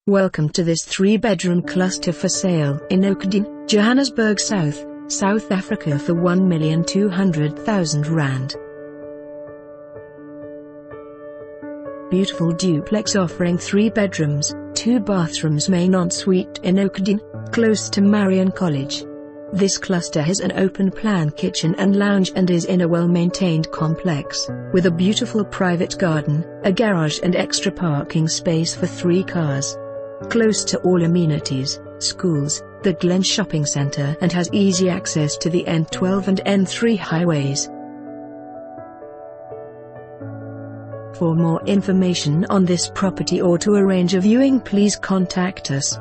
Welcome to this 3-bedroom cluster for sale in Oakden, Johannesburg South, South Africa for R1,200,000. Beautiful duplex offering 3 bedrooms, 2 bathrooms, main ensuite in Oakden, close to Marion College. This cluster has an open-plan kitchen and lounge and is in a well-maintained complex, with a beautiful private garden, a garage and extra parking space for 3 cars. Close to all amenities, schools, the Glen Shopping Center, and has easy access to the N12 and N3 highways. For more information on this property or to arrange a viewing, please contact us.